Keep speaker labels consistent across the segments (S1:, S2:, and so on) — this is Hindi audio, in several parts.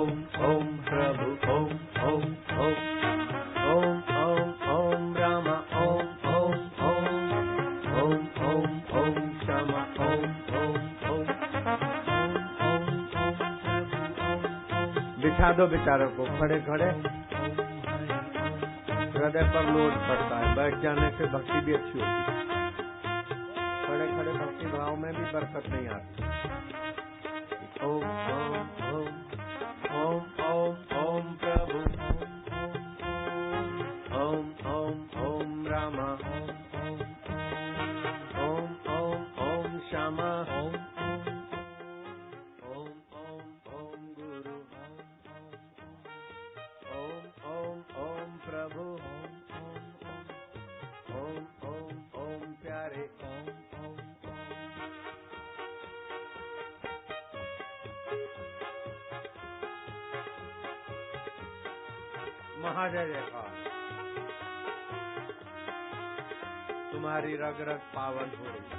S1: ओम ओम प्रभु ओम ओम ओम ओम ओम ओम राम ओम ओम ओम ओम ओम ओम श्याम ओम ओम ओम ओम ओम बिछा दो बेचारों को खड़े खड़े। हृदय पर लोड पड़ता है, बैठ जाने से भक्ति भी अच्छी होती है। खड़े खड़े भक्ति भाव में भी बरकत नहीं आती। ओम ओम ओम ओम ओम ओम प्रभु ओम ओम ओम राम ओम ओम ओम श्याम ओम ओम ओम गुरु ओम ओम ओम प्रभु ओम ओम ओम प्यारे ओम ओम महाजय जयकार। तुम्हारी रग रग पावन हो रही है।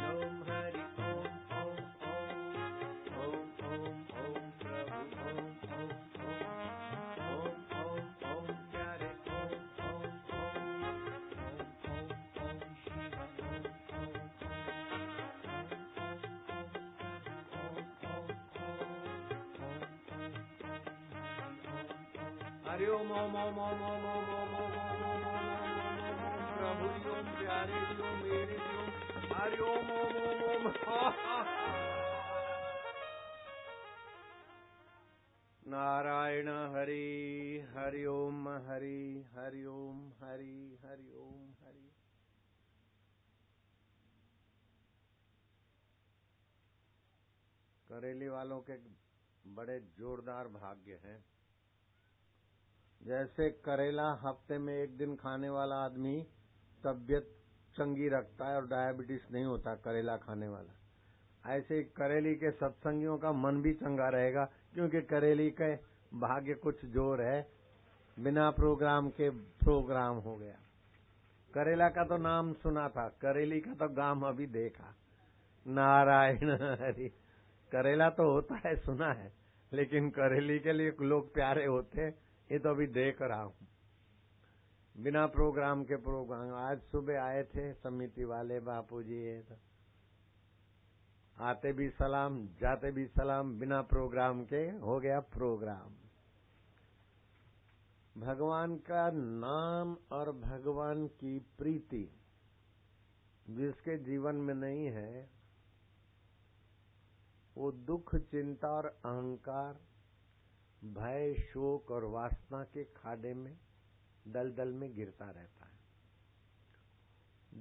S1: ओम हरि ओम ओम ओम ओम ओम ओम प्रभु ओम ओम ओम ओम ओम प्यारे ओम ओम ओम ओम शिव हरि ओम ओम ओम ओम ओम ओम ओम ओम ओम ओम प्रभु ओम प्यारे ओम मेरे ओम हरि ओम ओम ओम ओम नारायण हरि हरि ओम हरि हरि ओम हरि हरि ओम हरि। करेली वालों के बड़े जोरदार भाग्य हैं। जैसे करेला हफ्ते में एक दिन खाने वाला आदमी तबीयत चंगी रखता है और डायबिटीज नहीं होता करेला खाने वाला, ऐसे करेली के सत्संगियों का मन भी चंगा रहेगा, क्योंकि करेली के भाग्य कुछ जोर है। बिना प्रोग्राम के प्रोग्राम हो गया। करेला का तो नाम सुना था, करेली का तो गाम अभी देखा। नारायण हरि। करेला तो होता है सुना है, लेकिन करेली के लिए लोग प्यारे होते, ये तो अभी देख रहा हूँ। बिना प्रोग्राम के प्रोग्राम। आज सुबह आए थे समिति वाले बापूजी, आते भी सलाम जाते भी सलाम, बिना प्रोग्राम के हो गया प्रोग्राम। भगवान का नाम और भगवान की प्रीति जिसके जीवन में नहीं है, वो दुख, चिंता और अहंकार, भय, शोक और वासना के खाडे में दलदल में गिरता रहता है।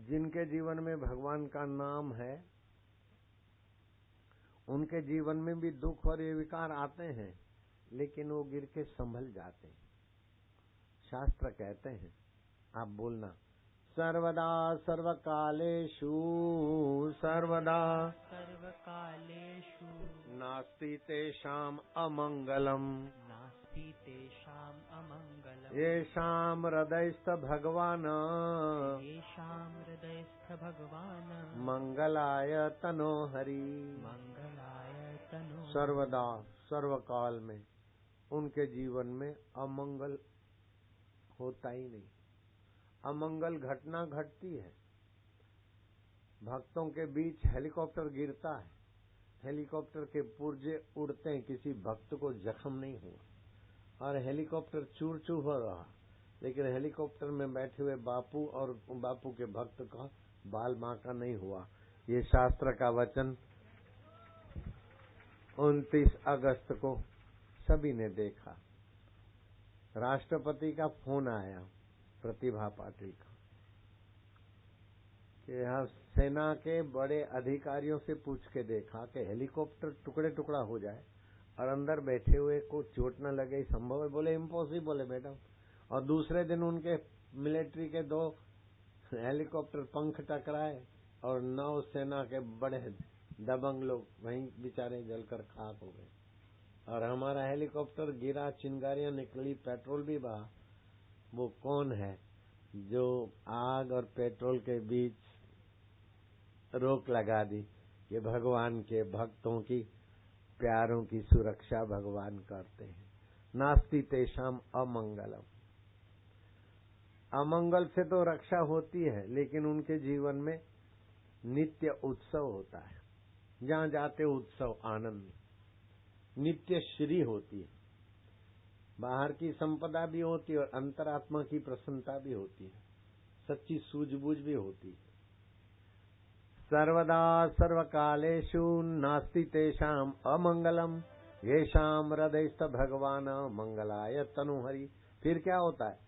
S1: जिनके जीवन में भगवान का नाम है, उनके जीवन में भी दुख और ये विकार आते हैं, लेकिन वो गिर के संभल जाते हैं। शास्त्र कहते हैं, आप बोलना, सर्वदा सर्वकालेषु सर्वदा
S2: सर्वकालेषु
S1: नास्ति तेषाम् अमंगलम्
S2: नास्ति तेषाम् अमंगलम्
S1: येषां हृदयस्थ भगवान्
S2: येषां हृदयस्थ भगवान्
S1: मंगलाय तनो हरि।
S2: मंगलाय तनो।
S1: सर्वदा सर्वकाल में उनके जीवन में अमंगल होता ही नहीं। अमंगल घटना घटती है। भक्तों के बीच हेलीकॉप्टर गिरता है, हेलीकॉप्टर के पुर्जे उड़ते हैं, किसी भक्त को जख्म नहीं हुआ और हेलीकॉप्टर चूर चूर हो रहा, लेकिन हेलीकॉप्टर में बैठे हुए बापू और बापू के भक्त का बाल बांका नहीं हुआ। ये शास्त्र का वचन 29 अगस्त को सभी ने देखा। राष्ट्रपति का फोन आया प्रतिभा पाटिल का कि यहाँ सेना के बड़े अधिकारियों से पूछ के देखा कि हेलीकॉप्टर टुकड़े टुकड़ा हो जाए और अंदर बैठे हुए को चोट न लगे, संभव है? बोले इम्पॉसिबल है मैडम। और दूसरे दिन उनके मिलिट्री के 2 हेलीकॉप्टर पंख टकराए और 9 सेना के बड़े दबंग लोग वहीं बेचारे जलकर खाक हो गए। और हमारा हेलीकॉप्टर गिरा, चिंगारियां निकली, पेट्रोल भी बहा। वो कौन है जो आग और पेट्रोल के बीच रोक लगा दी कि भगवान के भक्तों की प्यारों की सुरक्षा भगवान करते हैं। नास्ति तेषाम अमंगलम। अमंगल से तो रक्षा होती है, लेकिन उनके जीवन में नित्य उत्सव होता है। जहाँ जाते उत्सव, आनंद, नित्य श्री होती है। बाहर की संपदा भी होती है और अंतरात्मा की प्रसन्नता भी होती है, सच्ची सूझबूझ भी होती है। सर्वदा सर्वकालेषु नास्ति तेषाम अमंगलम येषाम हृदयस्थ भगवान मंगलाय तनुहरि। फिर क्या होता है?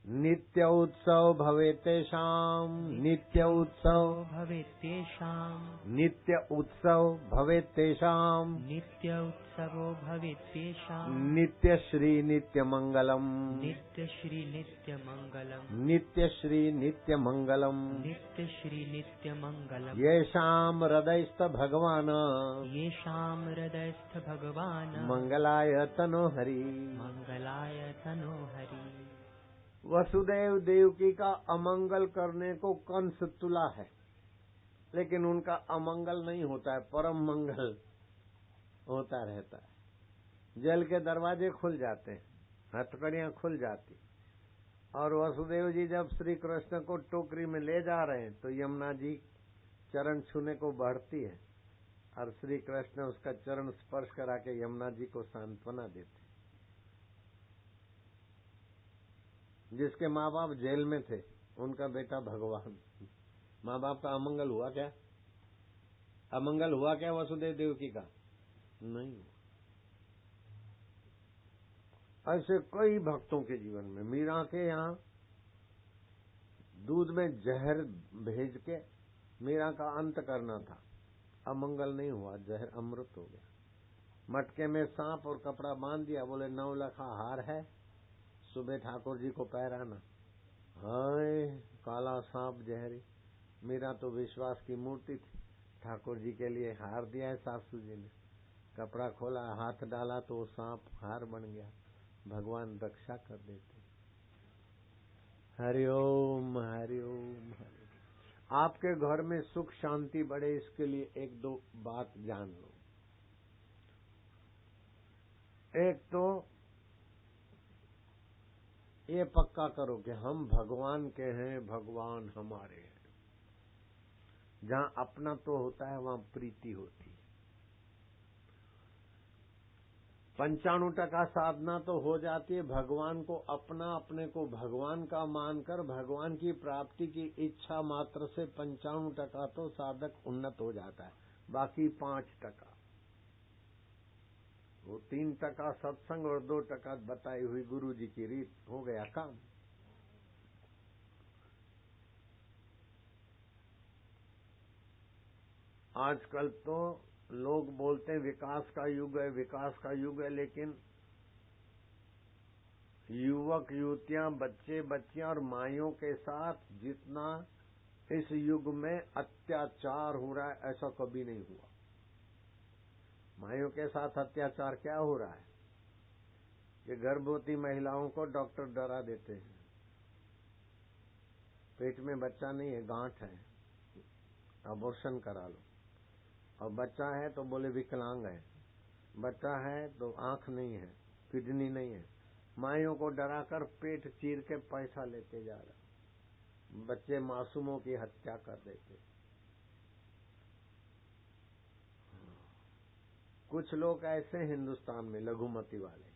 S1: नित्य उत्सव भवेत् तेषाम, नित्य उत्सव
S2: भवेत् तेषाम्,
S1: नित्य उत्सव भवेत् तेषाम,
S2: नित्य उत्सवो भवेत् तेषाम्,
S1: नित्य श्री नित्य मंगलम,
S2: नित्य श्री नित्य मंगलम्,
S1: नित्य श्री नित्य मंगलम,
S2: नित्य श्री नित्य मंगलम्।
S1: येषाम हृदयस्थ भगवान,
S2: येषाम् हृदयस्थ भगवान्
S1: मंगलाय तनोहरि।
S2: मंगलाय तनोहरि।
S1: वसुदेव देवकी का अमंगल करने को कंस तुला है, लेकिन उनका अमंगल नहीं होता है, परम मंगल होता रहता है। जेल के दरवाजे खुल जाते हैं, हथकड़ियां खुल जाती, और वसुदेव जी जब श्री कृष्ण को टोकरी में ले जा रहे हैं तो यमुना जी चरण छूने को बढ़ती है और श्री कृष्ण उसका चरण स्पर्श करा के यमुना जी को सांत्वना देते। जिसके माँ बाप जेल में थे, उनका बेटा भगवान। माँ बाप का अमंगल हुआ क्या? अमंगल हुआ क्या वसुदेव देवकी का? नहीं हुआ। ऐसे कई भक्तों के जीवन में, मीरा के यहाँ दूध में जहर भेज के मीरा का अंत करना था, अमंगल नहीं हुआ, जहर अमृत हो गया। मटके में सांप और कपड़ा बांध दिया, बोले 9 लाख हार है, सुबह ठाकुर जी को पहराना। हाय काला सांप जहरी। मीरा तो विश्वास की मूर्ति थी, ठाकुर जी के लिए हार दिया है सासू जी ने। कपड़ा खोला, हाथ डाला तो सांप हार बन गया। भगवान रक्षा कर देते। हरिओम हरिओम हरिओम। आपके घर में सुख शांति बढ़े, इसके लिए 1-2 बात जान लो। एक तो ये पक्का करो कि हम भगवान के हैं, भगवान हमारे हैं। जहाँ अपना तो होता है वहाँ प्रीति होती है। 95% साधना तो हो जाती है भगवान को अपना, अपने को भगवान का मानकर भगवान की प्राप्ति की इच्छा मात्र से 95% तो साधक उन्नत हो जाता है। बाकी 5%, वो 3% सत्संग और 2% बताई हुई गुरु जी की रीत, हो गया काम। आजकल तो लोग बोलते हैं विकास का युग है, विकास का युग है, लेकिन युवक युवतियां, बच्चे बच्चियां और माइयों के साथ जितना इस युग में अत्याचार हो रहा है, ऐसा कभी नहीं हुआ। माइयों के साथ अत्याचार क्या हो रहा है कि गर्भवती महिलाओं को डॉक्टर डरा देते हैं, पेट में बच्चा नहीं है, गांठ है, अबॉर्शन करा लो। और बच्चा है तो बोले विकलांग है, बच्चा है तो आंख नहीं है, किडनी नहीं है। माइयों को डराकर पेट चीर के पैसा लेते जा रहा, बच्चे मासूमों की हत्या कर देते। कुछ लोग ऐसे हिंदुस्तान में लघुमती वाले,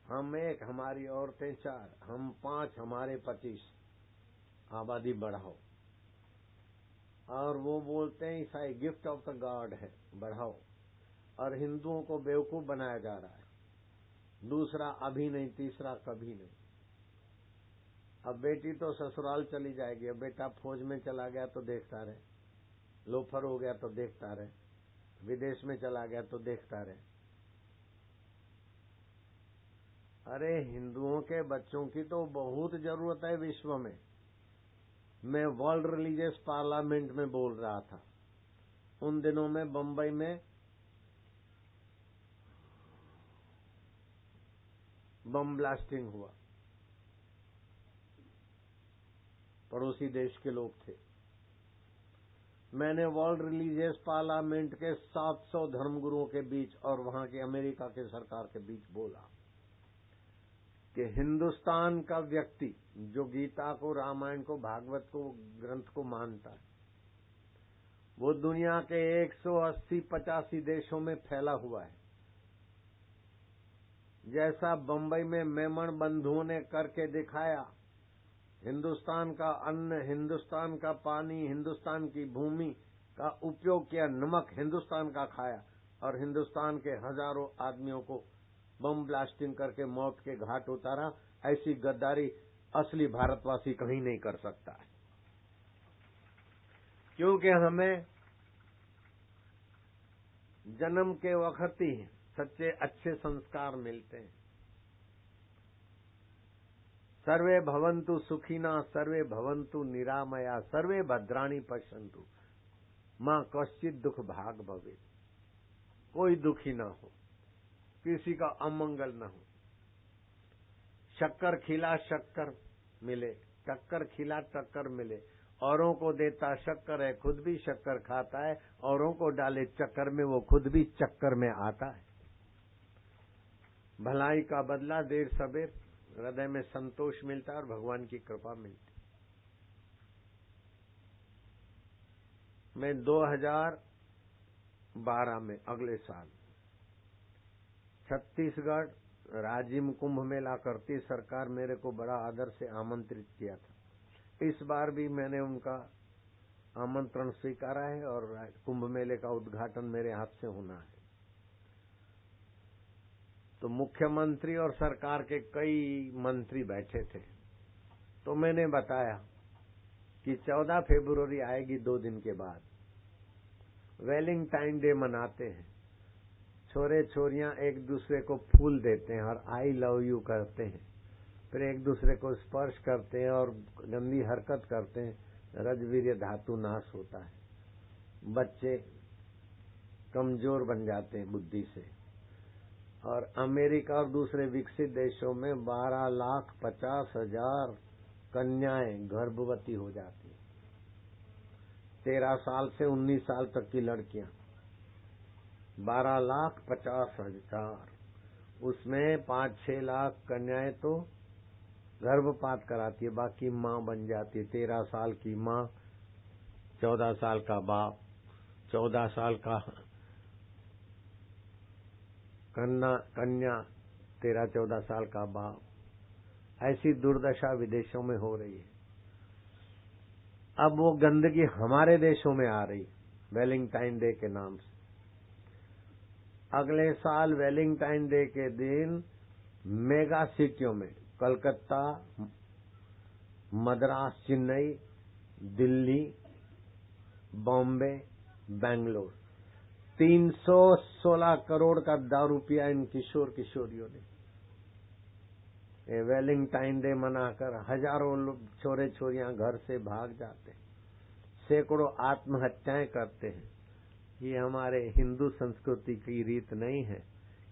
S1: हम 1, हमारी औरतें 4, हम 5, हमारे 25, आबादी बढ़ाओ। और वो बोलते हैं ईसाई गिफ्ट ऑफ द गॉड है, बढ़ाओ। और हिंदुओं को बेवकूफ बनाया जा रहा है। दूसरा अभी नहीं, तीसरा कभी नहीं। अब बेटी तो ससुराल चली जाएगी, अब बेटा फौज में चला गया तो देखता रहे, लोफर हो गया तो देखता रहे, विदेश में चला गया तो देखता रहे। अरे हिंदुओं के बच्चों की तो बहुत जरूरत है विश्व में। मैं वर्ल्ड रिलीजियस पार्लियामेंट में बोल रहा था, उन दिनों में बंबई में बम ब्लास्टिंग हुआ, पड़ोसी देश के लोग थे। मैंने वर्ल्ड रिलीजियस पार्लियामेंट के 700 धर्मगुरुओं के बीच और वहां के अमेरिका के सरकार के बीच बोला कि हिंदुस्तान का व्यक्ति जो गीता को, रामायण को, भागवत को, ग्रंथ को मानता है, वो दुनिया के 180-85 देशों में फैला हुआ है। जैसा बंबई में मेमन बंधुओं ने करके दिखाया, हिंदुस्तान का अन्न, हिंदुस्तान का पानी, हिंदुस्तान की भूमि का उपयोग किया, नमक हिंदुस्तान का खाया और हिंदुस्तान के हजारों आदमियों को बम ब्लास्टिंग करके मौत के घाट उतारा, ऐसी गद्दारी असली भारतवासी कहीं नहीं कर सकता है। क्योंकि हमें जन्म के वक्त ही सच्चे अच्छे संस्कार मिलते हैं। सर्वे भवन्तु सुखिना, सर्वे भवन्तु निरामया, सर्वे भद्राणि पश्यन्तु, मां कश्चित दुख भाग भवेत्। कोई दुखी न हो, किसी का अमंगल न हो। शक्कर खिला शक्कर मिले, टक्कर खिला टक्कर मिले। औरों को देता शक्कर है, खुद भी शक्कर खाता है। औरों को डाले चक्कर में, वो खुद भी चक्कर में आता है। भलाई का बदला देर सबेर, हृदय में संतोष मिलता है और भगवान की कृपा मिलती। मैं 2012 में अगले साल छत्तीसगढ़ राजिम कुंभ मेला करती सरकार मेरे को बड़ा आदर से आमंत्रित किया था। इस बार भी मैंने उनका आमंत्रण स्वीकारा है और कुंभ मेले का उद्घाटन मेरे हाथ से होना है। तो मुख्यमंत्री और सरकार के कई मंत्री बैठे थे। तो मैंने बताया कि 14 फरवरी आएगी, 2 दिन के बाद वैलेंटाइन डे मनाते हैं। छोरे छोरियां एक दूसरे को फूल देते हैं और आई लव यू करते हैं, फिर एक दूसरे को स्पर्श करते हैं और गंदी हरकत करते हैं। रजवीर्य धातु नाश होता है, बच्चे कमजोर बन जाते हैं बुद्धि से। और अमेरिका और दूसरे विकसित देशों में 12,50,000 कन्याएं गर्भवती हो जाती हैं। 13 साल से 19 साल तक की लड़कियां, 12,50,000, उसमें 5-6 लाख कन्याएं तो गर्भपात कराती है, बाकी मां बन जाती है। 13 साल की मां, 14 साल का बाप, 14 साल का कन्या, 13-14 साल का बाप। ऐसी दुर्दशा विदेशों में हो रही है। अब वो गंदगी हमारे देशों में आ रही, वैलेंटाइन डे के नाम से। अगले साल वैलेंटाइन डे के दिन मेगा सिटियों में, कलकत्ता, मद्रास, चेन्नई, दिल्ली, बॉम्बे, बेंगलोर, 316 करोड़ का दारू पिया इन किशोर किशोरियों ने। वैलेंटाइन डे मनाकर हजारों छोरे छोरियां घर से भाग जाते हैं, सैकड़ों आत्महत्याएं करते हैं। ये हमारे हिंदू संस्कृति की रीत नहीं है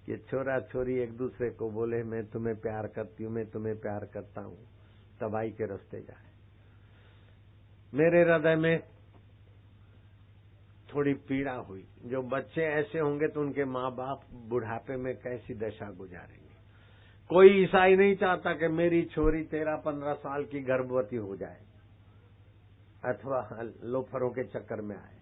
S1: कि छोरा छोरी एक दूसरे को बोले मैं तुम्हें प्यार करती हूँ, मैं तुम्हें प्यार करता हूँ, तबाही के रास्ते जाए। मेरे हृदय में थोड़ी पीड़ा हुई। जो बच्चे ऐसे होंगे तो उनके माँ बाप बुढ़ापे में कैसी दशा गुजारेंगे। कोई ईसाई नहीं चाहता कि मेरी छोरी 13-15 साल की गर्भवती हो जाए अथवा लोफरों के चक्कर में आए,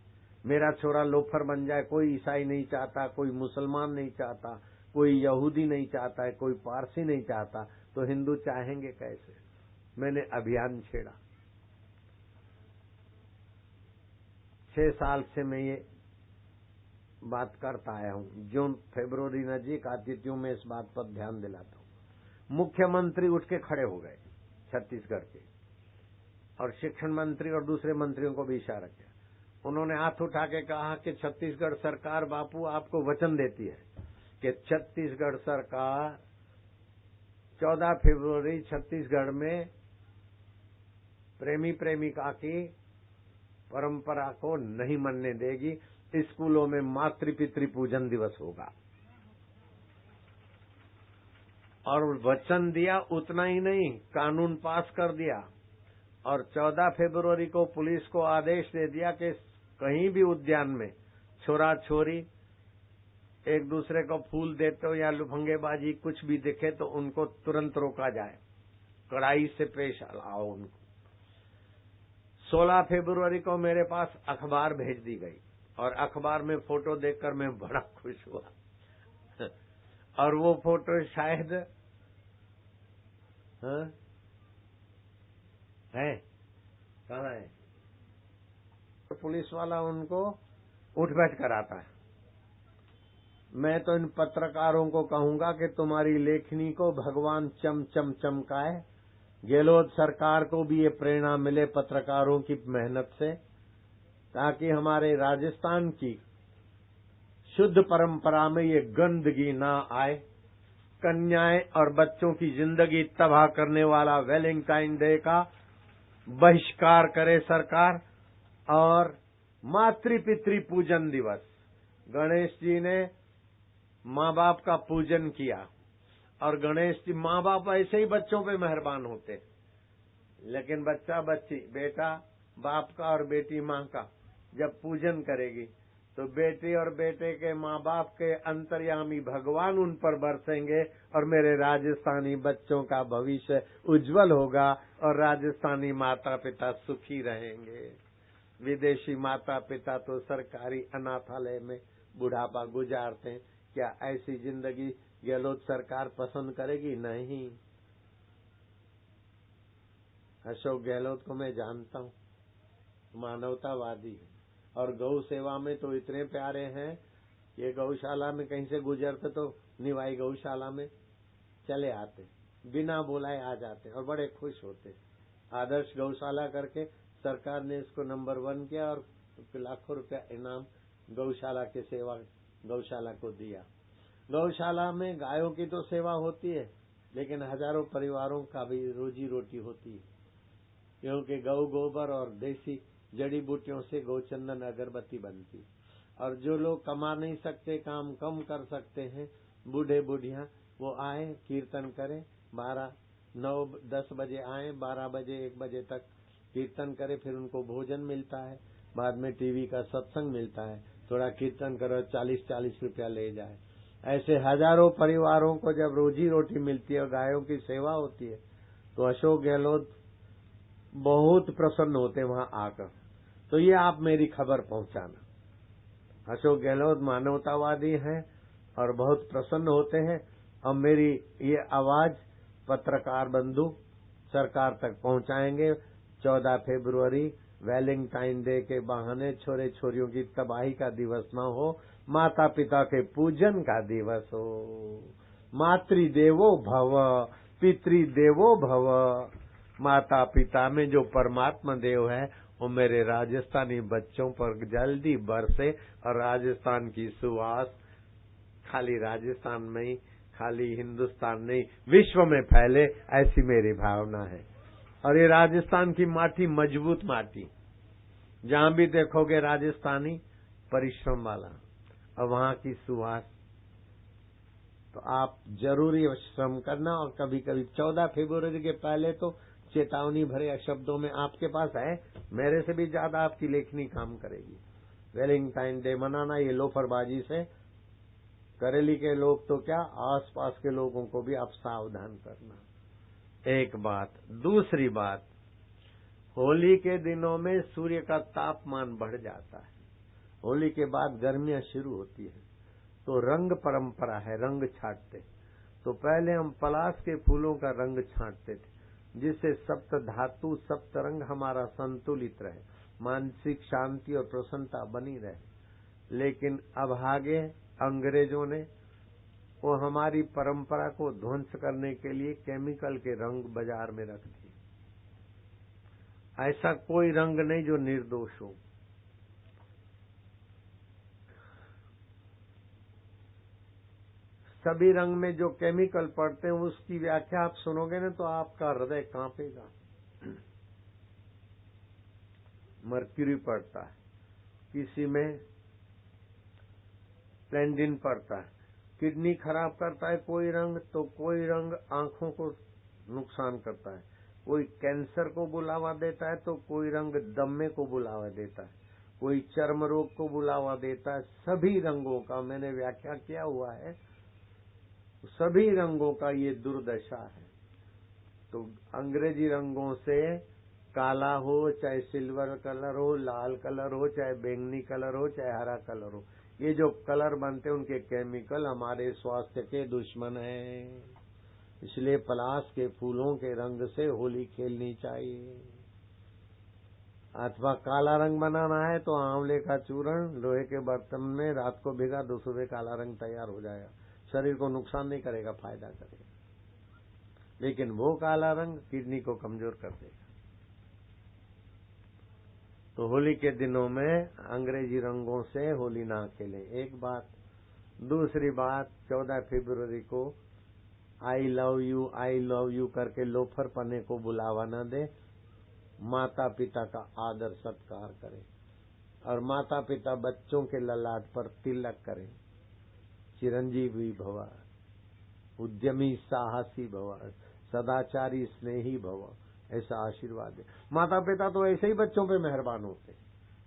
S1: मेरा छोरा लोफर बन जाए। कोई ईसाई नहीं चाहता, कोई मुसलमान नहीं चाहता, कोई यहूदी नहीं चाहता है, कोई पारसी नहीं चाहता, तो हिंदू चाहेंगे कैसे। मैंने अभियान छेड़ा। 6 साल से मैं ये बात करता आया हूँ। जून फरवरी नजीक आती थी, मैं इस बात पर ध्यान दिलाता हूँ। मुख्यमंत्री उठ के खड़े हो गए छत्तीसगढ़ के, और शिक्षण मंत्री और दूसरे मंत्रियों को भी इशारा किया। उन्होंने हाथ उठा के कहा कि छत्तीसगढ़ सरकार बापू आपको वचन देती है कि छत्तीसगढ़ सरकार 14 फरवरी छत्तीसगढ़ में प्रेमी प्रेमिका की परंपरा को नहीं मनने देगी। स्कूलों में मातृ पितृ पूजन दिवस होगा। और वचन दिया, उतना ही नहीं, कानून पास कर दिया। और 14 फरवरी को पुलिस को आदेश दे दिया कि कहीं भी उद्यान में छोरा छोरी एक दूसरे को फूल देते हो या लुफंगेबाजी कुछ भी दिखे तो उनको तुरंत रोका जाए, कड़ाई से पेश आओ उनको। 16 फरवरी को मेरे पास अखबार भेज दी गई और अखबार में फोटो देखकर मैं बड़ा खुश हुआ और वो फोटो शायद है कहाँ है, तो पुलिस वाला उनको उठ बैठ कराता है। मैं तो इन पत्रकारों को कहूंगा कि तुम्हारी लेखनी को भगवान चम चम चमकाए। गहलोत सरकार को भी ये प्रेरणा मिले पत्रकारों की मेहनत से, ताकि हमारे राजस्थान की शुद्ध परंपरा में ये गंदगी ना आए। कन्याएं और बच्चों की जिंदगी तबाह करने वाला वैलेंटाइन डे का बहिष्कार करे सरकार। और मातृ पितृ पूजन दिवस, गणेश जी ने माँ बाप का पूजन किया और गणेश जी, माँ बाप ऐसे ही बच्चों पे मेहरबान होते, लेकिन बच्चा बच्ची, बेटा बाप का और बेटी माँ का जब पूजन करेगी तो बेटी और बेटे के माँ बाप के अंतर्यामी भगवान उन पर बरसेंगे और मेरे राजस्थानी बच्चों का भविष्य उज्जवल होगा और राजस्थानी माता पिता सुखी रहेंगे। विदेशी माता पिता तो सरकारी अनाथालय में बुढ़ापा गुजारते हैं। क्या ऐसी जिंदगी गहलोत सरकार पसंद करेगी? नहीं। अशोक गहलोत को मैं जानता हूँ, मानवतावादी है और गौ सेवा में तो इतने प्यारे हैं। ये गौशाला में कहीं से गुजरते तो निवाई गौशाला में चले आते, बिना बुलाए आ जाते और बड़े खुश होते। आदर्श गौशाला करके सरकार ने इसको नंबर 1 किया और लाखों रुपया इनाम गौशाला के सेवा गौशाला को दिया। गौशाला में गायों की तो सेवा होती है, लेकिन हजारों परिवारों का भी रोजी रोटी होती है, क्योंकि गौ गोबर और देसी जड़ी बूटियों से गौचंदन अगरबत्ती बनती। और जो लोग कमा नहीं सकते, काम कम कर सकते हैं, बूढ़े बुढ़िया, वो आए कीर्तन करें, 12, 9, 10 बजे आए, 12 बजे 1 बजे तक कीर्तन करें, फिर उनको भोजन मिलता है, बाद में टीवी का सत्संग मिलता है, थोड़ा कीर्तन करो, 40-40 रुपया ले जाए। ऐसे हजारों परिवारों को जब रोजी रोटी मिलती है और गायों की सेवा होती है तो अशोक गहलोत बहुत प्रसन्न होते वहां आकर। तो ये आप मेरी खबर पहुंचाना। अशोक गहलोत मानवतावादी हैं और बहुत प्रसन्न होते हैं और मेरी ये आवाज पत्रकार बंधु सरकार तक पहुंचाएंगे। 14 फरवरी वैलेंटाइन डे के बहाने छोरे छोरियों की तबाही का दिवस न हो, माता पिता के पूजन का दिवस हो। मातृदेवो भव, पितृदेवो भव। माता पिता में जो परमात्मा देव है वो मेरे राजस्थानी बच्चों पर जल्दी बरसे और राजस्थान की सुवास खाली राजस्थान में ही, खाली हिंदुस्तान नहीं, विश्व में फैले, ऐसी मेरी भावना है। और ये राजस्थान की माटी मजबूत माटी, जहां भी देखोगे राजस्थानी परिश्रम वाला और वहां की सुवास। तो आप जरूर ये श्रम करना। और कभी कभी 14 फरवरी के पहले तो चेतावनी भरे शब्दों में आपके पास है, मेरे से भी ज्यादा आपकी लेखनी काम करेगी। वैलेंटाइन डे मनाना ये लोफरबाजी से, करेली के लोग तो क्या, आसपास के लोगों को भी आप सावधान करना। एक बात। दूसरी बात, होली के दिनों में सूर्य का तापमान बढ़ जाता है। होली के बाद गर्मियां शुरू होती है तो रंग परंपरा है, रंग छांटते। तो पहले हम पलाश के फूलों का रंग छांटते थे, जिससे सप्त धातु सप्त रंग हमारा संतुलित रहे, मानसिक शांति और प्रसन्नता बनी रहे। लेकिन अब आगे अंग्रेजों ने वो हमारी परंपरा को ध्वंस करने के लिए केमिकल के रंग बाजार में रख दिए। ऐसा कोई रंग नहीं जो निर्दोष हो। सभी रंग में जो केमिकल पड़ते हैं उसकी व्याख्या आप सुनोगे ना तो आपका हृदय कांपेगा। मर्क्यूरी पड़ता है, किसी में प्लेंडिन पड़ता है, किडनी खराब करता है कोई रंग, तो कोई रंग आंखों को नुकसान करता है, कोई कैंसर को बुलावा देता है तो कोई रंग दमे को बुलावा देता है, कोई चर्म रोग को बुलावा देता है। सभी रंगों का मैंने व्याख्या किया हुआ है, सभी रंगों का ये दुर्दशा है। तो अंग्रेजी रंगों से काला हो, चाहे सिल्वर कलर हो, लाल कलर हो, चाहे बैंगनी कलर हो, चाहे हरा कलर हो, ये जो कलर बनते हैं उनके केमिकल हमारे स्वास्थ्य के दुश्मन हैं। इसलिए पलाश के फूलों के रंग से होली खेलनी चाहिए। अथवा काला रंग बनाना है तो आंवले का चूर्ण लोहे के बर्तन में रात को भिगा दो, सुबह काला रंग तैयार हो जाएगा। शरीर को नुकसान नहीं करेगा, फायदा करेगा, लेकिन वो काला रंग किडनी को कमजोर कर देगा। तो होली के दिनों में अंग्रेजी रंगों से होली ना खेलें, एक बात। दूसरी बात, 14 फरवरी को आई लव यू करके लोफर पने को बुलावा न दे। माता पिता का आदर सत्कार करें और माता पिता बच्चों के ललाट पर तिलक करें। चिरंजीवी भव, उद्यमी साहसी भव, सदाचारी स्नेही भव, ऐसा आशीर्वाद है। माता पिता तो ऐसे ही बच्चों पे मेहरबान होते,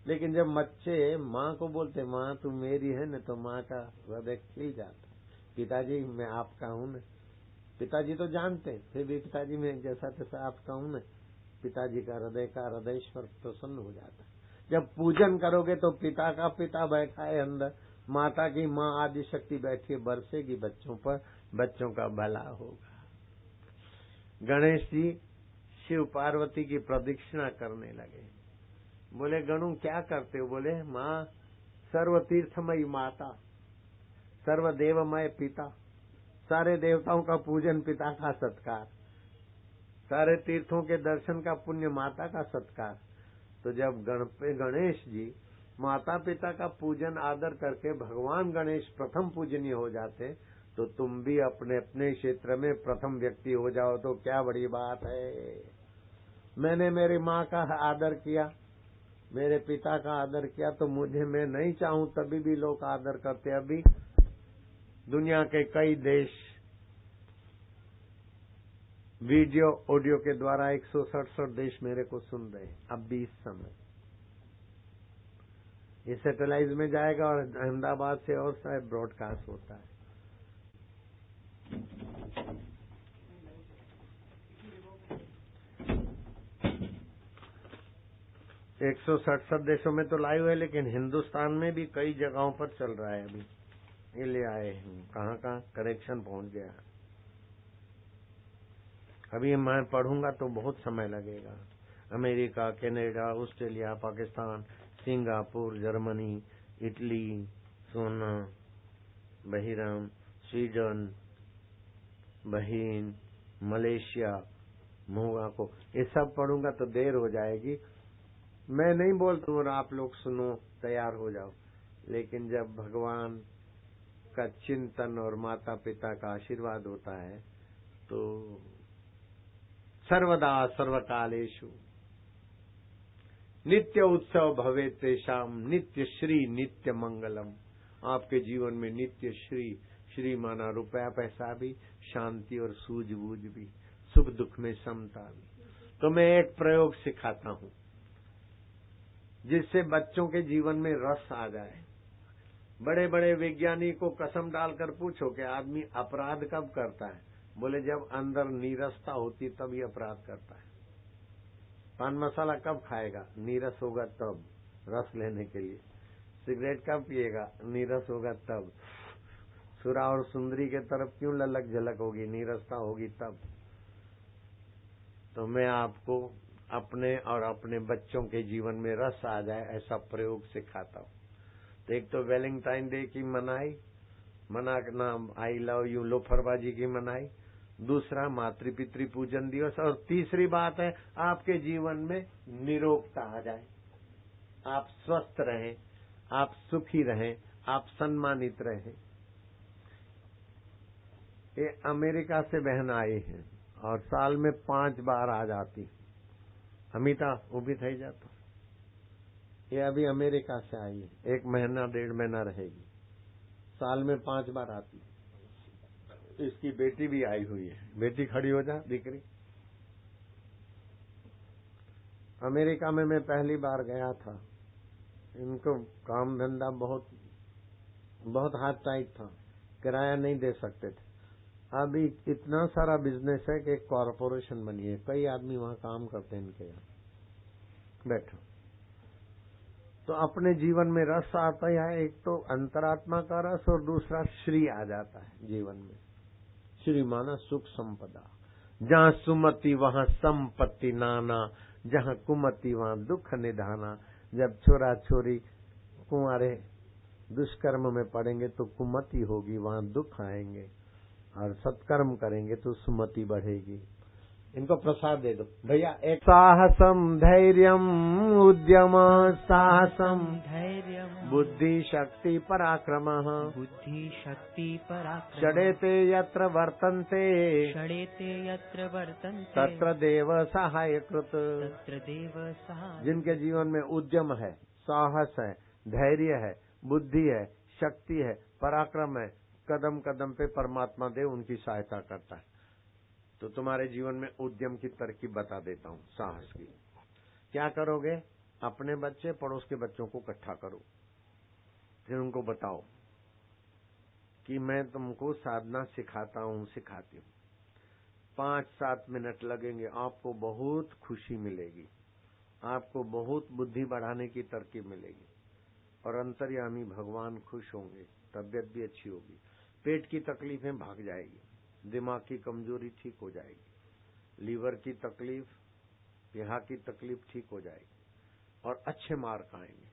S1: लेकिन जब बच्चे माँ को बोलते माँ तू मेरी है न, तो माँ का हृदय खिल जाता। पिताजी मैं आपका हूँ न। पिताजी तो जानते, फिर भी पिताजी मैं जैसा तैसा आपका हूँ न। पिताजी का हृदयेश्वर प्रसन्न हो जाता। जब पूजन करोगे तो पिता का पिता बैठा है अंदर, माता की माँ आदि शक्ति बैठी है, बरसेगी बच्चों पर, बच्चों का भला होगा। गणेश जी शिव पार्वती की प्रदक्षिणा करने लगे। बोले गणु क्या करते हो? बोले माँ सर्वतीर्थमयी माता, सर्वदेवमय पिता, सारे देवताओं का पूजन पिता का सत्कार, सारे तीर्थों के दर्शन का पुण्य माता का सत्कार। तो जब गणेश जी माता पिता का पूजन आदर करके भगवान गणेश प्रथम पूजनीय हो जाते, तो तुम भी अपने अपने क्षेत्र में प्रथम व्यक्ति हो जाओ तो क्या बड़ी बात है। मैंने मेरी माँ का आदर किया, मेरे पिता का आदर किया, तो मुझे मैं नहीं चाहूं तभी भी लोग आदर करते। अभी दुनिया के कई देश वीडियो ऑडियो के द्वारा 167 देश मेरे को सुन रहे हैं अब भी इस समय। ये सैटेलाइट में जाएगा और अहमदाबाद से और शायद ब्रॉडकास्ट होता है। एक 167 देशों में तो लाइव है, लेकिन हिंदुस्तान में भी कई जगहों पर चल रहा है। अभी ये ले आए हैं, कहाँ कहाँ करेक्शन पहुंच गया। अभी मैं पढ़ूंगा तो बहुत समय लगेगा। America, Canada, Australia, Pakistan, Singapore, Germany, Italy, सोना, बहिराम, स्वीडन, बहीन, मलेशिया, मोगाको, ये सब पढ़ूंगा तो देर हो जाएगी। मैं नहीं बोलता हूँ आप लोग सुनो, तैयार हो जाओ, लेकिन जब भगवान का चिंतन और माता पिता का आशीर्वाद होता है तो सर्वदा सर्वकालेषु नित्य उत्सव भवे तेषाम नित्य श्री नित्य मंगलम। आपके जीवन में नित्य श्री, श्री माना रुपया पैसा भी, शांति और सूझबूझ भी, सुख दुख में समता भी। तो मैं एक प्रयोग सिखाता हूँ जिससे बच्चों के जीवन में रस आ जाए। बड़े बड़े वैज्ञानिकों को कसम डालकर पूछो कि आदमी अपराध कब करता है? बोले जब अंदर नीरसता होती तब ही अपराध करता है। पान मसाला कब खाएगा? नीरस होगा तब, रस लेने के लिए। सिगरेट कब पिएगा? नीरस होगा तब। सुरा और सुंदरी के तरफ क्यों ललक झलक होगी? नीरसता होगी तब। तो मैं आपको अपने और अपने बच्चों के जीवन में रस आ जाए ऐसा प्रयोग सिखाता हूँ। तो एक तो वैलेंटाइन डे की मनाई, मनाना आई लव यू लोफरबाजी की मनाई, दूसरा मातृ पितृ पूजन दिवस, और तीसरी बात है आपके जीवन में निरोगता आ जाए, आप स्वस्थ रहें, आप सुखी रहें, आप सम्मानित रहें। ये अमेरिका से बहन आई है और साल में 5 बार आ जाती। अमिता वो भी थी जाता। ये अभी अमेरिका से आई है, 1 महीना 1.5 महीना रहेगी, साल में 5 बार आती। इसकी बेटी भी आई हुई है। बेटी खड़ी हो जा दीकरी। अमेरिका में मैं पहली बार गया था, इनको काम धंधा बहुत हाथ टाइट था, किराया नहीं दे सकते थे। अभी इतना सारा बिजनेस है कि एक कॉरपोरेशन बनी है, कई आदमी वहाँ काम करते हैं इनके यहाँ बैठो। तो अपने जीवन में रस आता है, एक तो अंतरात्मा का रस और दूसरा श्री आ जाता है जीवन में। श्री माना सुख संपदा, जहाँ सुमति वहाँ संपत्ति नाना, जहाँ कुमति वहाँ दुख निधाना। जब छोरा छोरी कुंवारे दुष्कर्म में पड़ेंगे तो कुमति होगी, वहाँ दुख आएंगे, और सत्कर्म करेंगे तो सुमति बढ़ेगी। इनको प्रसाद दे दो भैया। एक साहसम धैर्यम उद्यम, साहसम
S2: धैर्यम
S1: बुद्धि शक्ति पराक्रम,
S2: बुद्धि शक्ति पराक्रम,
S1: षडेते यत्र वर्तन्ते,
S2: षडेते यत्र वर्तन्ते,
S1: तत्र देव सहायकृत।
S2: तत्र देव सहाय।
S1: जिनके जीवन में उद्यम है, साहस है, धैर्य है, बुद्धि है, शक्ति है, पराक्रम है, कदम कदम पे परमात्मा देव उनकी सहायता करता है। तो तुम्हारे जीवन में उद्यम की तरकीब बता देता हूँ, साहस की। क्या करोगे? अपने बच्चे पड़ोस के बच्चों को इकट्ठा करो, फिर उनको बताओ कि मैं तुमको साधना सिखाता हूँ, सिखाती हूँ। 5-7 मिनट लगेंगे, आपको बहुत खुशी मिलेगी, आपको बहुत बुद्धि बढ़ाने की तरकीब मिलेगी, और अंतर्यामी भगवान खुश होंगे, तबियत भी अच्छी होगी, पेट की तकलीफें भाग जाएगी, दिमाग की कमजोरी ठीक हो जाएगी, लीवर की तकलीफ, प्लीहा की तकलीफ ठीक हो जाएगी, और अच्छे मार्क आएंगे,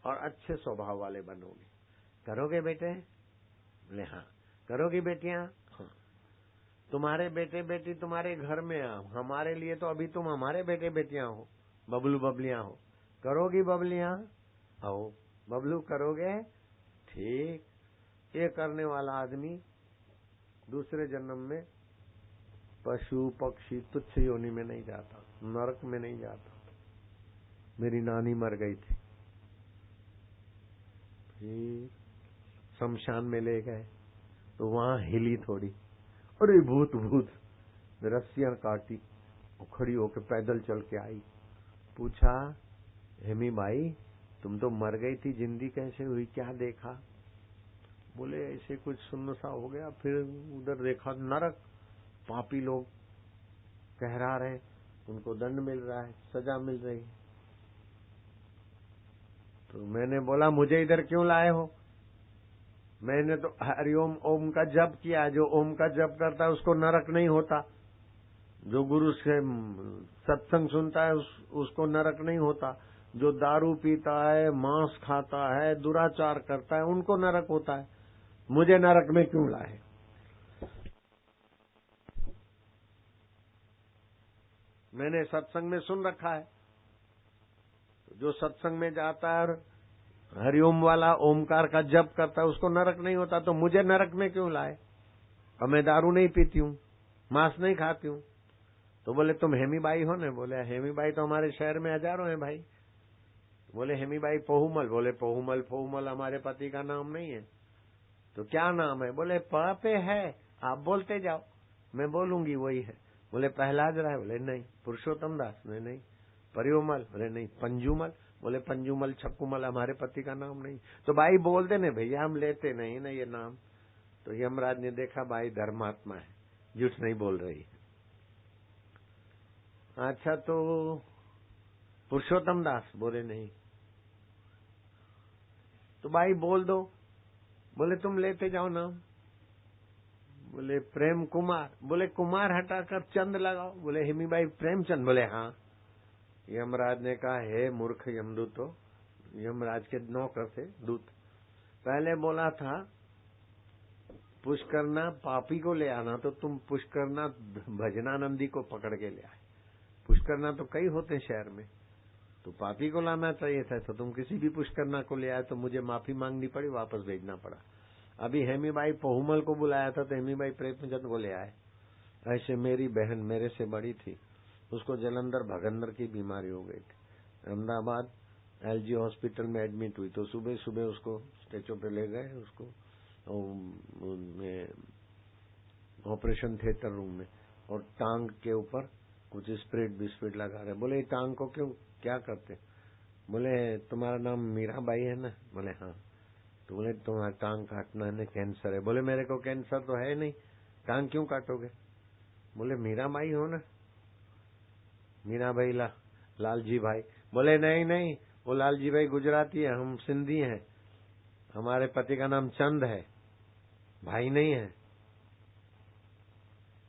S1: और अच्छे स्वभाव वाले बनोगे। करोगे बेटे? बोले हाँ। करोगी बेटियां? हाँ। तुम्हारे बेटे बेटी तुम्हारे घर में आओ, हमारे लिए तो अभी तुम हमारे बेटे बेटियां हो, बबलू बबलियां हो। करोगी बबलियां? आओ बबलू, करोगे? ठीक। ये करने वाला आदमी दूसरे जन्म में पशु पक्षी तुच्छ योनि में नहीं जाता, नरक में नहीं जाता। मेरी नानी मर गई थी, फिर शमशान में ले गए तो वहां हिली थोड़ी, अरे भूत भूत, रस्सियां काटी, खड़ी होकर पैदल चल के आई। पूछा, हेमी भाई तुम तो मर गई थी, जिंदी कैसे हुई, क्या देखा? बोले ऐसे कुछ सुन्न सा हो गया, फिर उधर देखा नरक, पापी लोग कहरा रहे, उनको दंड मिल रहा है, सजा मिल रही। तो मैंने बोला मुझे इधर क्यों लाए हो? मैंने तो हरिओम ओम का जप किया, जो ओम का जप करता है उसको नरक नहीं होता, जो गुरु से सत्संग सुनता है उसको नरक नहीं होता, जो दारू पीता है, मांस खाता है, दुराचार करता है, उनको नरक होता है। मुझे नरक में क्यों लाए? मैंने सत्संग में सुन रखा है, जो सत्संग में जाता है और हरिओम वाला ओमकार का जप करता है उसको नरक नहीं होता, तो मुझे नरक में क्यों लाए? और मैं दारू नहीं पीती हूँ, मांस नहीं खाती हूँ। तो बोले तुम हेमी बाई हो ना? बोले हेमी बाई तो हमारे शहर में हजारों हैं भाई। बोले हेमी बाई पोहुमल? बोले पोहुमल पोहुमल हमारे पति का नाम नहीं है। तो क्या नाम है? बोले प पे है, आप बोलते जाओ, मैं बोलूंगी वही है। बोले प्रहलाद राय? बोले नहीं। पुरुषोत्तम दास? बोले नहीं। परियोमल? बोले नहीं। पंजूमल? बोले पंजूमल छक्कूमल हमारे पति का नाम नहीं। तो भाई बोल देने भैया, हम लेते नहीं ना ये नाम। तो यमराज ने देखा भाई धर्मात्मा है, झूठ नहीं बोल रही। अच्छा तो पुरुषोत्तम दास? बोले नहीं। तो भाई बोल दो। बोले तुम लेते जाओ नाम। बोले प्रेम कुमार? बोले कुमार हटाकर चंद लगाओ। बोले हेमी भाई प्रेमचंद? बोले हाँ। यमराज ने कहा हे मूर्ख यमदूत, हो यमराज के नौकर थे दूत। पहले बोला था पुष्करना पापी को ले आना, तो तुम पुष्करना भजनानंदी को पकड़ के ले आए। पुष्करना तो कई होते शहर में, तो पापी को लाना चाहिए था, तो तुम किसी भी पुष्करना को ले आए, तो मुझे माफी मांगनी पड़ी, वापस भेजना पड़ा। अभी हेमी बाई पोहुमल को बुलाया था, तो हेमी बाई प्रेमचंद को ले आए। ऐसे मेरी बहन मेरे से बड़ी थी, उसको जलंधर भगंदर की बीमारी हो गई थी, अहमदाबाद एलजी हॉस्पिटल में एडमिट हुई। तो सुबह सुबह उसको स्टेचो पे ले गए, उसको ऑपरेशन थिएटर रूम में, और टांग के ऊपर कुछ स्प्रेड बिस्प्रेड लगा रहे। बोले टांग को क्यों, क्या करते? बोले तुम्हारा नाम मीराबाई है ना? बोले हाँ। तो बोले तुम्हारा टांग काटना है, कैंसर है। बोले मेरे को कैंसर तो है नहीं, टांग क्यों काटोगे? बोले मीराबाई हो ना? मीराबाई लालजी भाई। बोले नहीं नहीं, वो लालजी भाई गुजराती है, हम सिंधी हैं, हमारे पति का नाम चंद है, भाई नहीं है।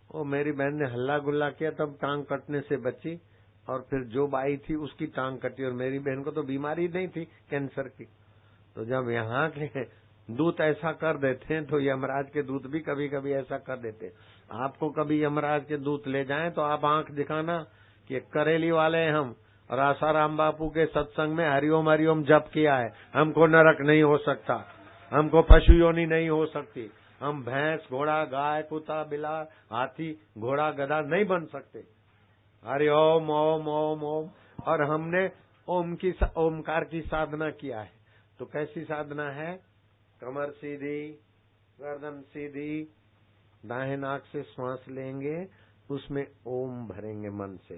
S1: वो मेरी बहन ने हल्ला गुल्ला किया, तब टांग कटने से बची, और फिर जो बाई थी उसकी टांग कटी, और मेरी बहन को तो बीमारी नहीं थी कैंसर की। तो जब यहाँ के दूत ऐसा कर देते हैं तो यमराज के दूत भी कभी कभी ऐसा कर देते हैं। आपको कभी यमराज के दूत ले जाएं तो आप आंख दिखाना कि करेली वाले हैं हम, और आसाराम बापू के सत्संग में हरिओम हरिओम जप किया है, हमको नरक नहीं हो सकता, हमको पशु योनि नहीं हो सकती, हम भैंस घोड़ा गाय कुत्ता बिला हाथी घोड़ा गधा नहीं बन सकते। हरि ओम ओम ओम ओम। और हमने ओमकार की साधना किया है। तो कैसी साधना है? कमर सीधी, गर्दन सीधी, दाहिने नाक से श्वास लेंगे, उसमें ओम भरेंगे मन से,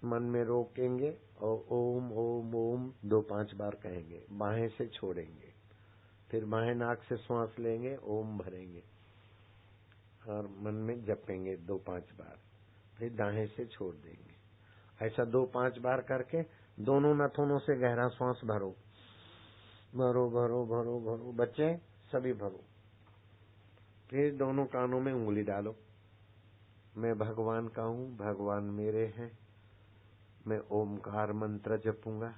S1: मन में रोकेंगे और ओम ओम ओम 2-5 बार कहेंगे, बाहें से छोड़ेंगे, फिर बाहें नाक से श्वास लेंगे, ओम भरेंगे और मन में जपेंगे 2-5 बार, फिर दाहें से छोड़ देंगे। ऐसा 2-5 बार करके दोनों नथुनों से गहरा श्वास भरो, भरो भरो भरो भरो, बच्चे सभी भरो। फिर दोनों कानों में उंगली डालो। मैं भगवान का हूँ, भगवान मेरे हैं। मैं ओमकार मंत्र जपूंगा,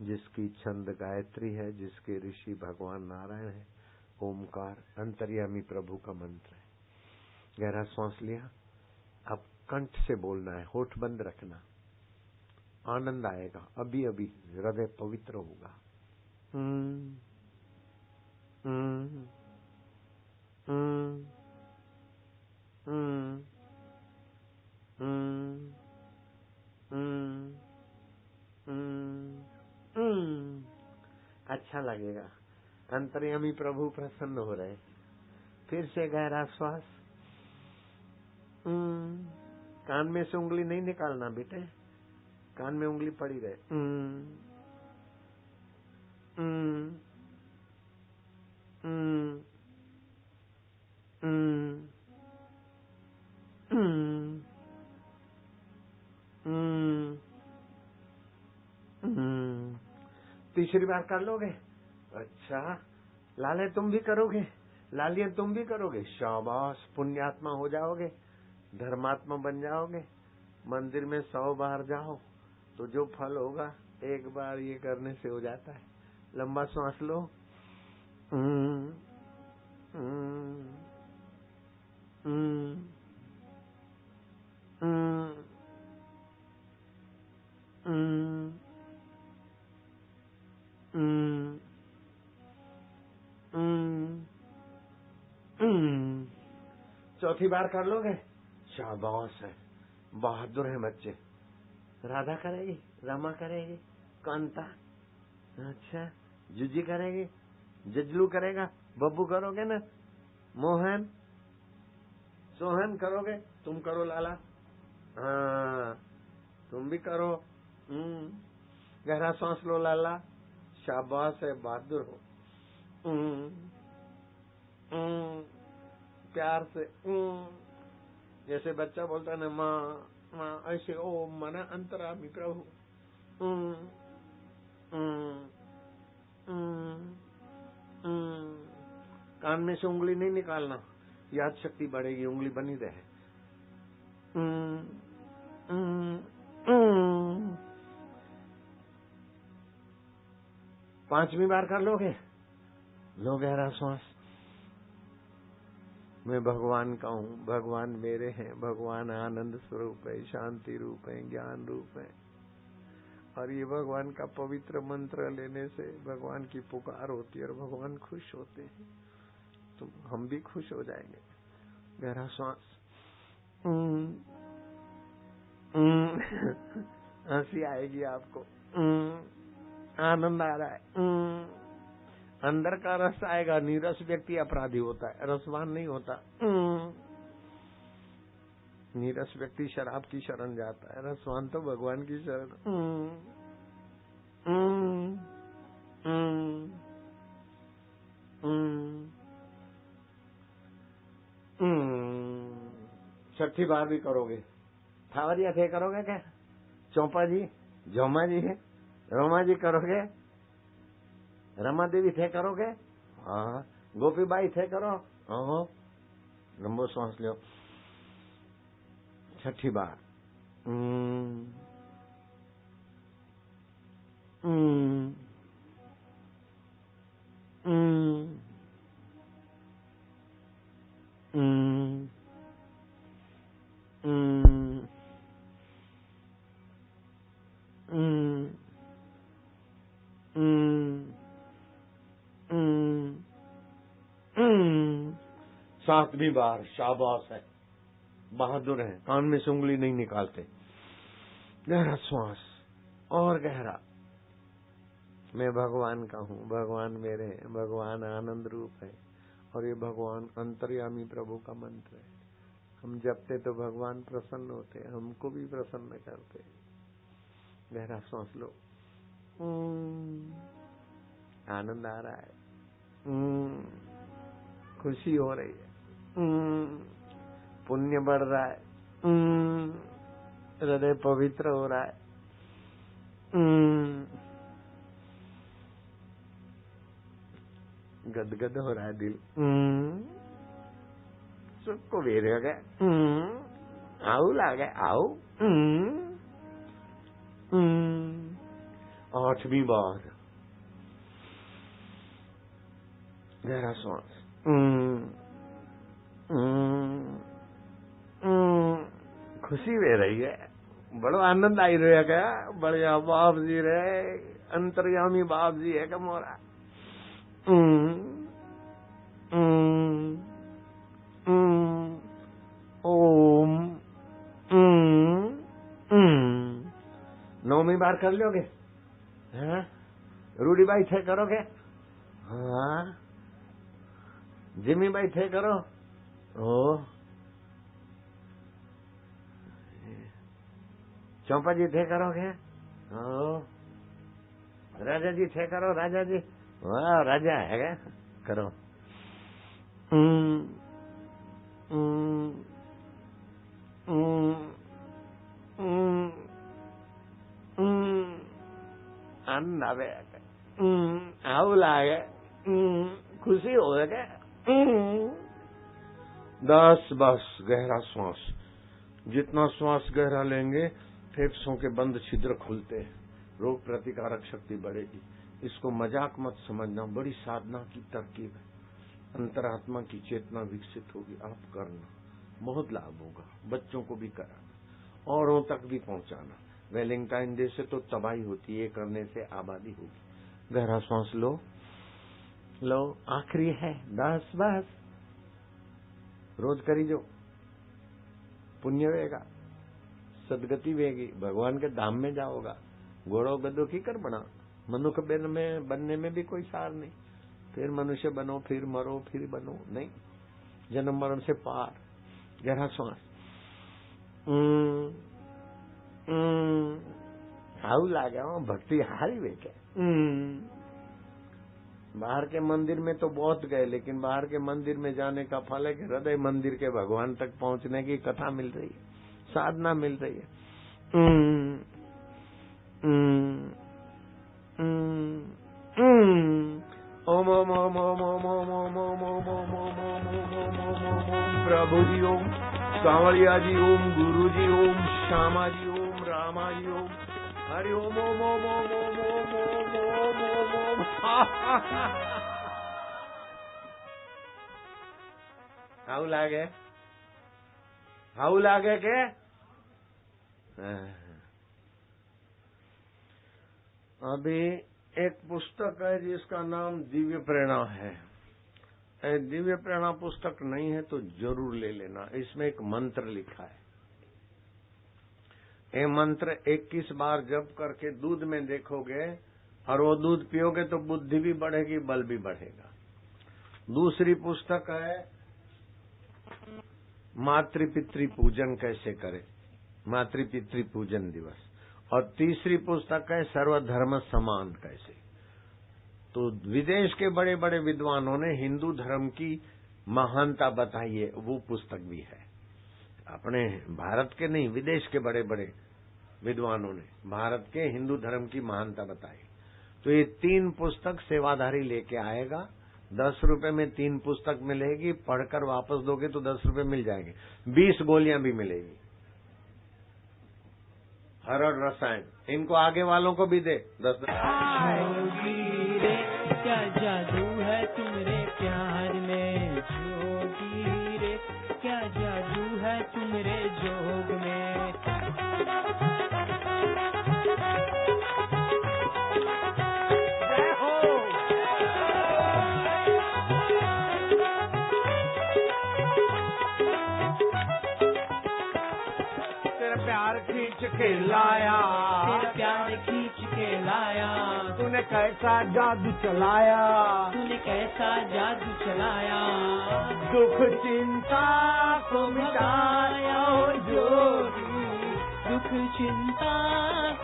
S1: जिसकी छंद गायत्री है, जिसके ऋषि भगवान नारायण है। ओमकार अंतर्यामी प्रभु का मंत्र है। गहरा श्वास लिया, अब कंठ से बोलना है, होठ बंद रखना, आनंद आएगा, अभी अभी हृदय पवित्र होगा। अच्छा लगेगा, अंतर्यामी प्रभु प्रसन्न हो रहे। फिर से गहरा श्वास, कान में से उंगली नहीं निकालना बेटे, कान में उंगली पड़ी रहे। तीसरी बार कर लोगे? अच्छा लाले तुम भी करोगे? लालिया तुम भी करोगे? शाबाश, पुण्यात्मा हो जाओगे, धर्मात्मा बन जाओगे। मंदिर में 100 बार जाओ तो जो फल होगा एक बार ये करने से हो जाता है। लंबा सांस लो, चौथी बार कर लोगे? शाबाश है, बहादुर है बच्चे। राधा करेगी, रमा करेगी, कांता, अच्छा जुजी करेगी, जजलू करेगा, बब्बू करोगे ना, मोहन सोहन करोगे? तुम करो लाला, हाँ तुम भी करो। गहरा सांस लो लाला, शाबाश है, बहादुर हो। प्यार से जैसे बच्चा बोलता है ना माँ माँ, ऐसे ओम मना अंतरामी प्रभु। कान में से उंगली नहीं निकालना, याद शक्ति बढ़ेगी, उंगली बनी रहे। पांचवी बार कर लोगे? लो गहरा श्वास। मैं भगवान का हूँ, भगवान मेरे हैं, भगवान आनंद स्वरूप है, शांति रूप है, ज्ञान रूप है। और ये भगवान का पवित्र मंत्र लेने से भगवान की पुकार होती है और भगवान खुश होते हैं, तो हम भी खुश हो जाएंगे। गहरा श्वास, हंसी आएगी आपको, आनंद आ रहा है, अंदर का रस आएगा। नीरस व्यक्ति अपराधी होता है, रसवान नहीं होता। नीरस व्यक्ति शराब की शरण जाता है, रसवान तो भगवान की शरण। छठी बार भी करोगे। थावरिया थे करोगे क्या? चौपा जी, झोमा जी, रोमा जी करोगे? रमा देवी थे करोगे? हाँ। गोपीबाई थे करो? हाँ। लंबो सांस लो। छठी बार। सातवीं बार। शाबाश है, बहादुर है। कान में से उंगली नहीं निकालते। गहरा श्वास और गहरा। मैं भगवान का हूँ, भगवान मेरे हैं, भगवान आनंद रूप है और ये भगवान अंतर्यामी प्रभु का मंत्र है। हम जपते तो भगवान प्रसन्न होते, हमको भी प्रसन्न करते। गहरा श्वास लो। आनंद आ रहा है, खुशी हो रही है, पुण्य बढ़ रहा है, हृदय पवित्र हो रहा है, गदगद हो रहा है दिल, सबको वेर हो गया, आओ लागे आओ। 8वीं बार। गहरा श्वास। खुशी वे रही है, बड़ो आनंद आई रहा है क्या? बढ़िया बाप जी रहे, अंतर्यामी बाप जी है क्या मोरा? ओम। 9वीं बार कर लोगे? हाँ। रूडी बाई थे करोगे? हाँ। जिमी बाई थे करो? ओ। चौपा जी थे करोगे? ओ। राजा जी थे करो? राजा जी, वाह राजा है क्या? करो। आनंद आवे, आओ लागे, खुशी हो गए। 10 बस। गहरा श्वास। जितना श्वास गहरा लेंगे फेफड़ों के बंद छिद्र खुलते हैं, रोग प्रतिकारक शक्ति बढ़ेगी। इसको मजाक मत समझना, बड़ी साधना की तरकीब है। अंतरात्मा की चेतना विकसित होगी। आप करना, बहुत लाभ होगा। बच्चों को भी कराना, औरों तक भी पहुंचाना। वैलेंटाइन डे से तो तबाही होती है, करने से आबादी होगी। गहरा श्वास लो, लो। आखिरी है, 10 बस। रोज करी जो, पुण्य वेगा, सदगति वेगी, भगवान के धाम में जाओगा। घोड़ो गधो की कर बना, मनुष्य में बनने में भी कोई सार नहीं। फिर मनुष्य बनो, फिर मरो, फिर बनो, नहीं। जन्म मरण से पार। गहरा श्वास। हाउ लागे भक्ति हारी वे के। बाहर के मंदिर में तो बहुत गए, लेकिन बाहर के मंदिर में जाने का फल है कि हृदय मंदिर के भगवान तक पहुंचने की कथा मिल रही है, साधना मिल रही है। ओम ओम ओम ओम ओम ओम ओम ओम ओम ओम ओम प्रभु जी ओम, सांवरिया जी ओम, गुरु जी ओम, श्यामा जी ओम, रामा जी ओम, हरि ओम ओम ओम ओम ओम ओम ओम ओम ओम ओम। हाउ लागे? हाउ लागे के? अभी एक पुस्तक है जिसका नाम दिव्य प्रेरणा है। दिव्य प्रेरणा पुस्तक नहीं है तो जरूर ले लेना। इसमें एक मंत्र लिखा है। ये मंत्र 21 बार जप करके दूध में देखोगे और वो दूध पियोगे तो बुद्धि भी बढ़ेगी, बल भी बढ़ेगा। दूसरी पुस्तक है मातृपितृ पूजन कैसे करें, मातृपितृ पूजन दिवस। और तीसरी पुस्तक है सर्वधर्म समान कैसे। तो विदेश के बड़े बड़े विद्वानों ने हिंदू धर्म की महानता बताई है, वो पुस्तक भी है। अपने भारत के नहीं, विदेश के बड़े बड़े विद्वानों ने भारत के हिंदू धर्म की महानता बताई। तो ये 3 पुस्तक सेवाधारी लेके आएगा। 10 रुपए में 3 पुस्तक मिलेगी, पढ़कर वापस दोगे तो 10 रुपए मिल जाएंगे। 20 गोलियां भी मिलेगी। हरड़ रसायन, इनको आगे वालों को भी दे 10।
S2: जोगी रे क्या जादू है तुम्हारे प्यार में, जोगी रे क्या जादू है तुम्हारे जोग में।
S1: प्यार खींच के लाया,
S2: तेरा प्यार खींच के लाया,
S1: तूने कैसा जादू चलाया,
S2: तूने कैसा जादू चलाया।
S1: दुख चिंता को मिटाया ओ जोगी,
S2: दुख चिंता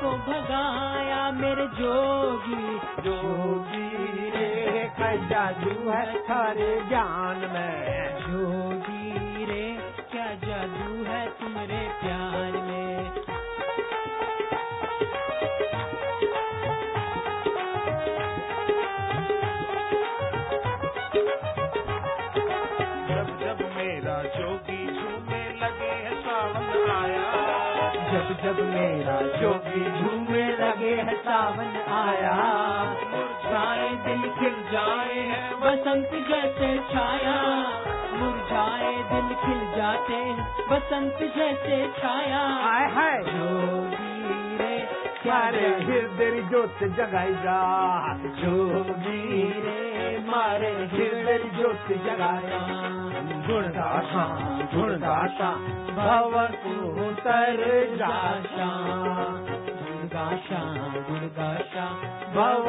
S2: को भगाया मेरे जोगी।
S1: जोगी रे का जादू है थारे ज्ञान में,
S2: जोगी रे क्या जादू है तुम्हारे प्यार में।
S3: जब जब मेरा जोगी झूमे लगे है सावन आया,
S2: जब जब मेरा जोगी झूमने लगे है सावन आया। मुरझाए दिल खिल जाए हैं बसंत जैसे छाया, मुरझाए दिल खिल जाते हैं बसंत जैसे छाया।
S1: आए है
S2: जोगी रे
S1: मारे हृदय ज्योत जगाई जा,
S2: जोगी रे मारे हृदय ज्योत जगाया।
S1: गुणगाशा गुणगाशा भव उतर जाशा,
S2: गुणगाशा गुणगाशा
S1: भव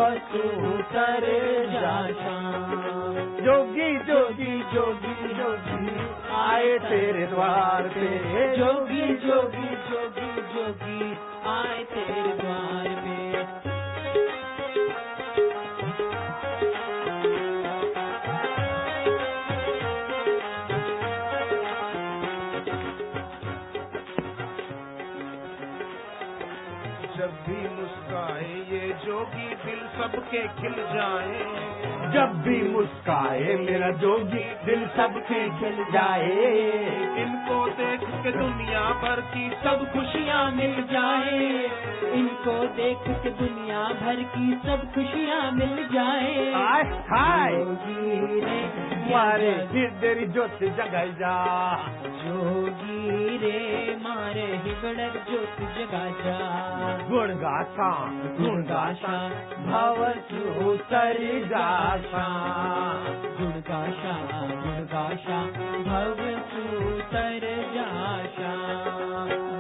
S1: उतर जाशा। जोगी जोगी जोगी जोगी आए तेरे द्वार पे,
S2: जोगी जोगी जोगी जोगी आए तेरे द्वार पे।
S3: जब भी मुस्काए ये जोगी दिल सबके खिल जाए,
S1: जब भी मुस्काए मेरा जोगी दिल सबके खिल जाए।
S3: इनको देख के दुनिया भर की
S2: सब खुशियाँ मिल जाए, इनको देख के दुनिया भर की सब खुशियाँ मिल जाए।
S1: आय हाय
S2: जोगी रे
S1: मारे हृदय ज्योत जगाई जा,
S2: जोगी रे मारे हृदय ज्योत जगा जा।
S1: गुणगाशा गुणगाशा भव उतर जाशा,
S2: गुणगाशा गुणगाशा भव उतर जाशा।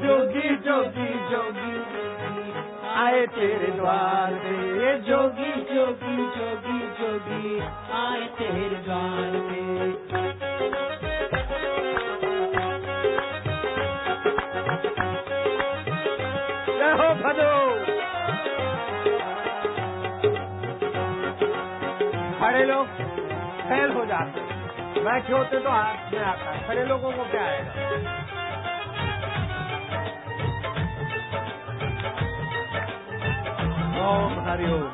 S1: जोगी जोगी जोगी आए तेरे द्वार पे,
S2: जोगी जोगी जोगी जोगी आए तेरे द्वार पे।
S1: जय हो भजो। खड़े लोग फेल हो जाते, बैठे होते तो हाथ में आता, खड़े लोगों को क्या आएगा। ओम हरि ओम।